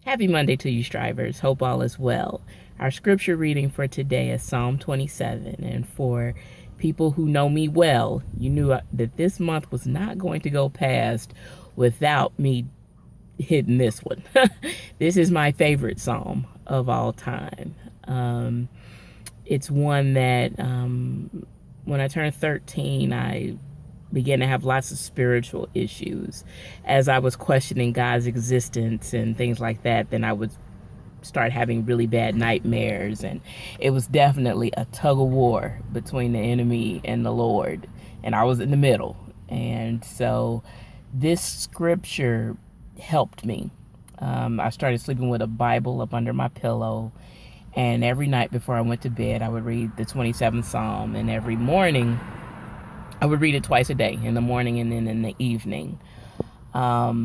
Happy Monday to you, strivers. Hope all is well. Our scripture reading for today is Psalm 27. And for people who know me well, you knew that this month was not going to go past without me hitting this one. This is my favorite psalm of all time. It's one that when I turned 13, I began to have lots of spiritual issues. As I was questioning God's existence and things like that, then I would start having really bad nightmares, and it was definitely a tug of war between the enemy and the Lord, and I was in the middle. And so this scripture helped me. I started sleeping with a Bible up under my pillow, and every night before I went to bed, I would read the 27th Psalm, and every morning I would read it twice a day, in the morning and then in the evening. As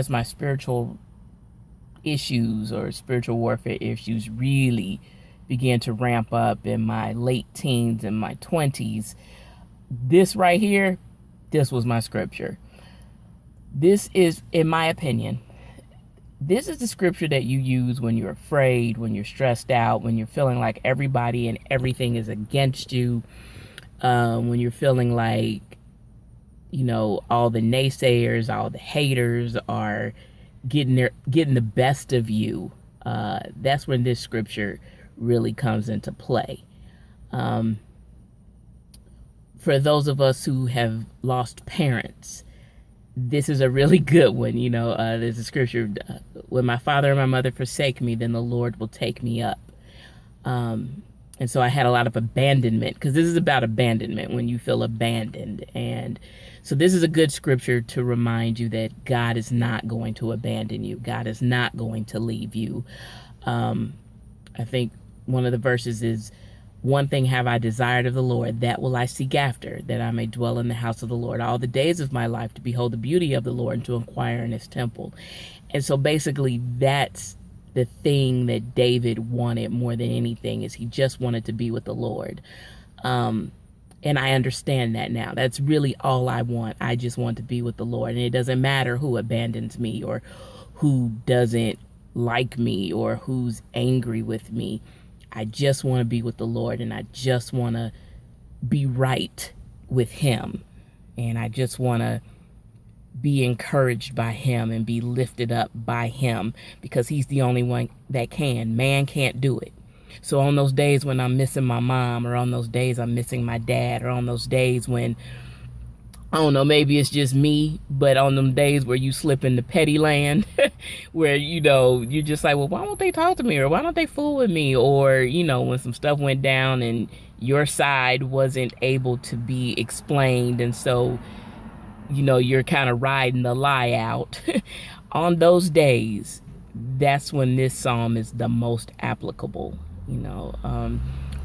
my spiritual issues or spiritual warfare issues really began to ramp up in my late teens and my 20s, this right here, this was my scripture. This is, in my opinion, this is the scripture that you use when you're afraid, when you're stressed out, when you're feeling like everybody and everything is against you. When you're feeling like, all the naysayers, all the haters are getting the best of you. That's when this scripture really comes into play. For those of us who have lost parents, this is a really good one. There's a scripture, when my father and my mother forsake me, then the Lord will take me up. And so I had a lot of abandonment, because this is about abandonment, when you feel abandoned. And so this is a good scripture to remind you that God is not going to abandon you. God is not going to leave you. I think one of the verses is, one thing have I desired of the Lord, that will I seek after, that I may dwell in the house of the Lord all the days of my life, to behold the beauty of the Lord and to inquire in his temple. And so basically that's the thing that David wanted more than anything, is he just wanted to be with the Lord. And I understand that now. That's really all I want. I just want to be with the Lord. And it doesn't matter who abandons me or who doesn't like me or who's angry with me. I just want to be with the Lord, and I just want to be right with him. And I just want to be encouraged by him and be lifted up by him, because he's the only one that can. Man can't do it. So on those days when I'm missing my mom, or on those days I'm missing my dad, or on those days when, I don't know, maybe it's just me, but on them days where you slip into petty land, where, you're just like, well, why won't they talk to me? Or why don't they fool with me? Or, when some stuff went down and your side wasn't able to be explained, and so you're kind of riding the lie out. On those days, that's when this psalm is the most applicable.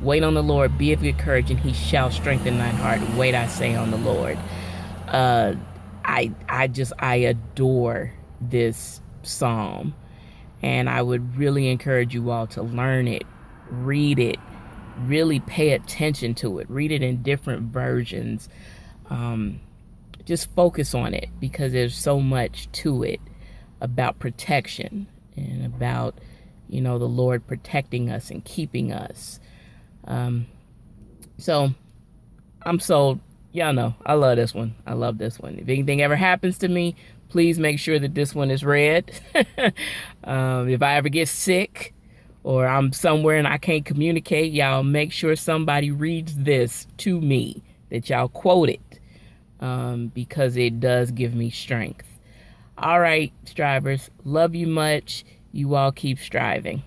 Wait on the Lord, be of good courage, and he shall strengthen thine heart. Wait, I say, on the Lord. I adore this psalm, and I would really encourage you all to learn it, read it, really pay attention to it, read it in different versions. Just focus on it, because there's so much to it about protection and about, the Lord protecting us and keeping us. So I'm sold. Y'all know I love this one. I love this one. If anything ever happens to me, please make sure that this one is read. If I ever get sick or I'm somewhere and I can't communicate, y'all make sure somebody reads this to me, that y'all quote it. Because it does give me strength. All right, strivers, love you much. You all keep striving.